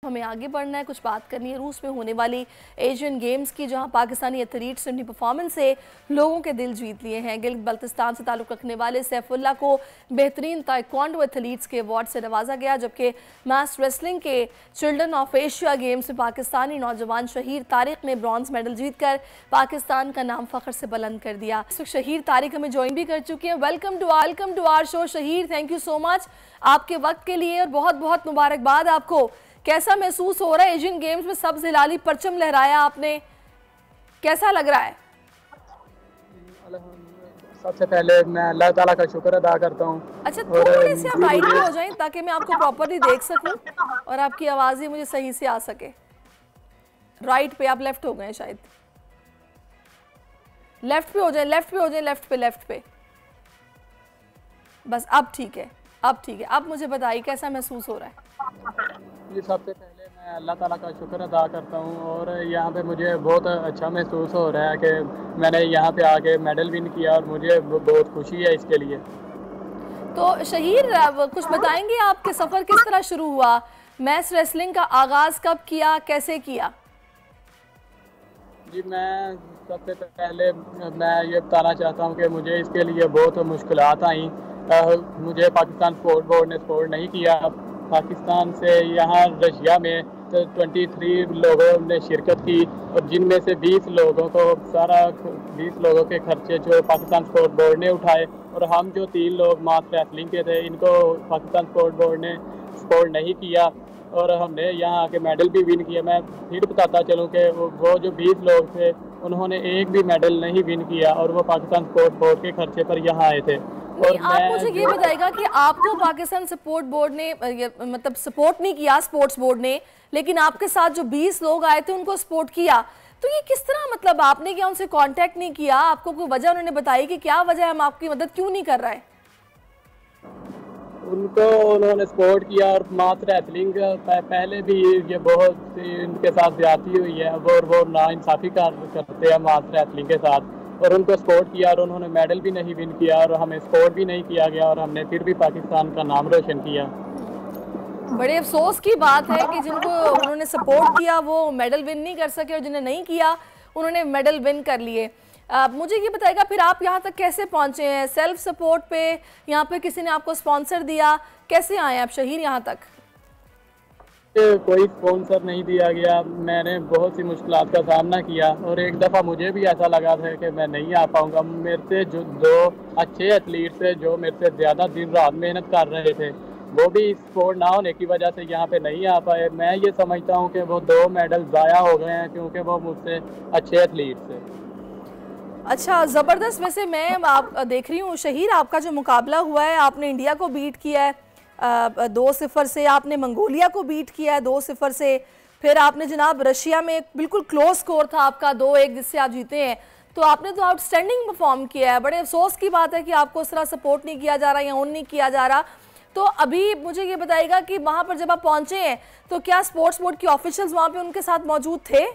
हमें आगे बढ़ना है, कुछ बात करनी है रूस में होने वाली एशियन गेम्स की, जहां पाकिस्तानी एथलीट्स ने अपनी परफॉर्मेंस से लोगों के दिल जीत लिए हैं। गिलगित बल्तिस्तान से ताल्लुक़ रखने वाले सैफुल्लाह को बेहतरीन ताइक्वांडो एथलीट्स के अवार्ड से नवाजा गया, जबकि मैस रेसलिंग के चिल्ड्रन ऑफ एशिया गेम्स में पाकिस्तानी नौजवान शहीर तारिक ने ब्रॉन्ज मेडल जीतकर पाकिस्तान का नाम फ़ख्र से बुलंद कर दिया। इस वक्त शहीर तारिक हमें ज्वाइन भी कर चुके हैं। Welcome to our show Shaheer, thank you so much आपके वक्त के लिए और बहुत बहुत मुबारकबाद आपको। कैसा महसूस हो रहा है? एशियन गेम्स में सब्ज हिलाली परचम लहराया आपने, कैसा लग रहा है? सबसे पहले मैं अल्लाह ताला का शुक्र अदा करता हूँ। अच्छा, थोड़े से आप राइट पे हो जाएं ताकि मैं आपको प्रॉपर्ली देख सकूं और आपकी आवाज़ ही मुझे सही से आ सके। राइट पे, आप लेफ्ट हो गए शायद। लेफ्ट पे हो जाए, लेफ्ट पे। बस अब ठीक है, अब मुझे बताइए कैसा महसूस हो रहा है? जी, सबसे पहले मैं अल्लाह ताला का शुक्र अदा करता हूँ और यहाँ पे मुझे बहुत अच्छा महसूस हो रहा है कि मैंने यहाँ पे आके मेडल विन किया और मुझे बहुत खुशी है इसके लिए। तो शहीर, कुछ बताएंगे आपके सफ़र किस तरह शुरू हुआ? मैस रेसलिंग का आगाज़ कब किया, कैसे किया? जी, मैं सबसे पहले मैं ये बताना चाहता हूँ कि मुझे इसके लिए बहुत मुश्किलात आई। मुझे पाकिस्तान स्पोर्ट बोर्ड ने सपोर्ट नहीं किया। पाकिस्तान से यहाँ रशिया में 23 लोगों ने शिरकत की और जिनमें से 20 लोगों के खर्चे जो पाकिस्तान स्पोर्ट बोर्ड ने उठाए और हम जो 3 लोग मास रेसलिंग के थे इनको पाकिस्तान स्पोर्ट बोर्ड ने सपोर्ट नहीं किया और हमने यहाँ आके मेडल भी विन किया। मैं फिर बताता चलूँ कि वो जो 20 लोग थे उन्होंने एक भी मेडल नहीं विन किया और वो पाकिस्तान स्पोर्ट बोर्ड के खर्चे पर यहाँ आए थे। नहीं, आप मुझे ये बताइएगा कि आपको पाकिस्तान स्पोर्ट बोर्ड ने मतलब सपोर्ट नहीं किया, स्पोर्ट्स बोर्ड ने, लेकिन आपके साथ जो 20 लोग आए थे उनको सपोर्ट किया। तो ये किस तरह, मतलब आपने क्या उनसे कांटेक्ट नहीं किया? आपको कोई वजह उन्होंने बताई कि क्या वजह है, हम आपकी मदद क्यों नहीं कर रहे? उन्होंने सपोर्ट किया और मास रेसलिंग पहले भी ये बहुत इनके साथ ज्यादती हुई है और वो नाइंसाफी करते हैं मास रेसलिंग के साथ और उनको सपोर्ट किया और उन्होंने मेडल भी नहीं विन किया और हमें सपोर्ट भी नहीं किया गया और हमने फिर भी पाकिस्तान का नाम रोशन किया। बड़े अफसोस की बात है कि जिनको उन्होंने सपोर्ट किया वो मेडल विन नहीं कर सके और जिन्हें नहीं किया उन्होंने मेडल विन कर लिए। मुझे ये बताइएगा फिर आप यहाँ तक कैसे पहुँचे हैं? सेल्फ सपोर्ट पे, यहाँ पे किसी ने आपको स्पॉन्सर दिया, कैसे आए आप शहीर यहाँ तक? कोई स्पॉन्सर नहीं दिया गया। मैंने बहुत सी मुश्किलात का सामना किया और एक दफ़ा मुझे भी ऐसा लगा था कि मैं नहीं आ पाऊंगा। मेरे से जो 2 अच्छे एथलीट थे जो मेरे से ज़्यादा दिन रात मेहनत कर रहे थे वो भी स्पोर्ट ना होने की वजह से यहाँ पे नहीं आ पाए। मैं ये समझता हूँ कि वो 2 मेडल ज़ाया हो गए हैं क्योंकि वो मुझसे अच्छे एथलीट थे। अच्छा, ज़बरदस्त। वैसे मैं आप देख रही हूँ शहीर, आपका जो मुकाबला हुआ है, आपने इंडिया को बीट किया है 2-0 से, आपने मंगोलिया को बीट किया है 2-0 से, फिर आपने जनाब रशिया में बिल्कुल क्लोज स्कोर था आपका 2-1 जिससे आप जीते हैं। तो आपने तो आउटस्टैंडिंग परफॉर्म किया है। बड़े अफसोस की बात है कि आपको उस तरह सपोर्ट नहीं किया जा रहा या नहीं किया जा रहा। तो अभी मुझे ये बताइएगा कि वहाँ पर जब आप पहुँचे हैं तो क्या स्पोर्ट्स बोर्ड के ऑफिशियल्स वहाँ पर उनके साथ मौजूद थे?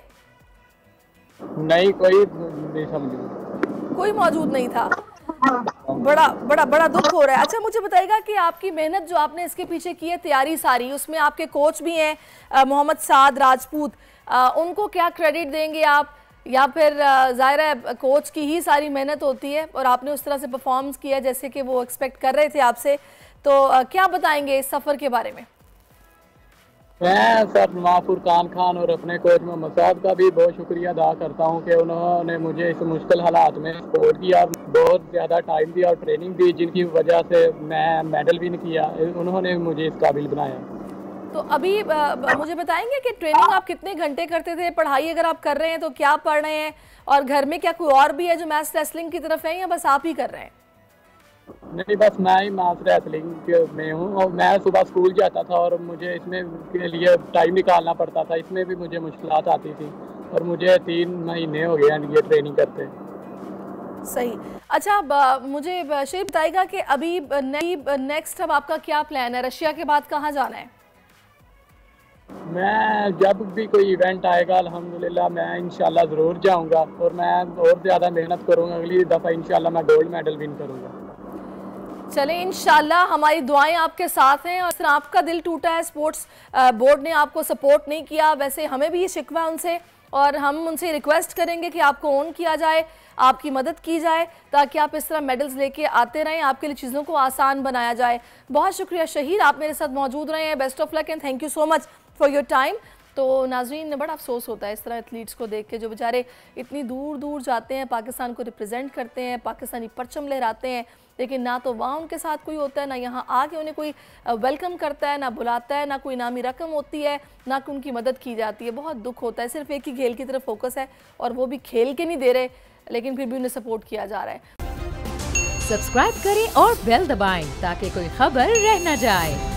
नहीं, कोई मौजूद नहीं था। बड़ा दुख हो रहा है। अच्छा, मुझे बताइएगा कि आपकी मेहनत जो आपने इसके पीछे की है, तैयारी सारी, उसमें आपके कोच भी हैं मोहम्मद साद राजपूत, उनको क्या क्रेडिट देंगे आप, या फिर ज़ाहिर है कोच की ही सारी मेहनत होती है और आपने उस तरह से परफॉर्मेंस किया जैसे कि वो एक्सपेक्ट कर रहे थे आपसे? तो क्या बताएंगे इस सफ़र के बारे में? मैं सर माफुर खान और अपने कोच मोहम्मद साहब का भी बहुत शुक्रिया अदा करता हूं कि उन्होंने मुझे इस मुश्किल हालात में सपोर्ट किया, बहुत ज़्यादा टाइम दिया और ट्रेनिंग दी जिनकी वजह से मैं मेडल विन किया। उन्होंने मुझे इस काबिल बनाया। तो अभी मुझे बताएंगे कि ट्रेनिंग आप कितने घंटे करते थे? पढ़ाई अगर आप कर रहे हैं तो क्या पढ़ रहे हैं, और घर में क्या कोई और भी है जो मैस रेसलिंग की तरफ है या बस आप ही कर रहे हैं? नहीं, बस मैं ही मास रेसलिंग में हूँ और मैं सुबह स्कूल जाता था और मुझे इसमें के लिए टाइम निकालना पड़ता था। इसमें भी मुझे मुश्किलात आती थी और मुझे 3 महीने हो गए ये ट्रेनिंग करते। सही। अच्छा, मुझे शेर बताइएगा कि अभी नेक्स्ट अब आपका क्या प्लान है? रशिया के बाद कहाँ जाना है? मैं जब भी कोई इवेंट आएगा अल्हम्दुलिल्लाह मैं इंशाल्लाह ज़रूर जाऊंगा और मैं और ज़्यादा मेहनत करूंगा। अगली दफ़ा इंशाल्लाह मैं गोल्ड मेडल विन करूंगा। चले इंशाल्लाह हमारी दुआएं आपके साथ हैं। और आपका दिल टूटा है, स्पोर्ट्स बोर्ड ने आपको सपोर्ट नहीं किया, वैसे हमें भी ये शिकवा उनसे, और हम उनसे रिक्वेस्ट करेंगे कि आपको ऑन किया जाए, आपकी मदद की जाए ताकि आप इस तरह मेडल्स लेके आते रहें, आपके लिए चीज़ों को आसान बनाया जाए। बहुत शुक्रिया शहीद, आप मेरे साथ मौजूद रहे हैं। Best of luck and thank you so much for your time. तो नाज़रीन, बड़ा अफसोस होता है इस तरह एथलीट्स को देख के, जो बेचारे इतनी दूर दूर जाते हैं, पाकिस्तान को रिप्रेजेंट करते हैं, पाकिस्तानी परचम लहराते हैं, लेकिन ना तो वहाँ उनके साथ कोई होता है, ना यहाँ आके उन्हें कोई वेलकम करता है, ना बुलाता है, ना कोई इनामी रकम होती है, ना कि उनकी मदद की जाती है। बहुत दुख होता है। सिर्फ एक ही खेल की तरफ फोकस है और वो भी खेल के नहीं दे रहे, लेकिन फिर भी उन्हें सपोर्ट किया जा रहा है। सब्सक्राइब करें और बेल दबाएं ताकि कोई खबर रह न जाए।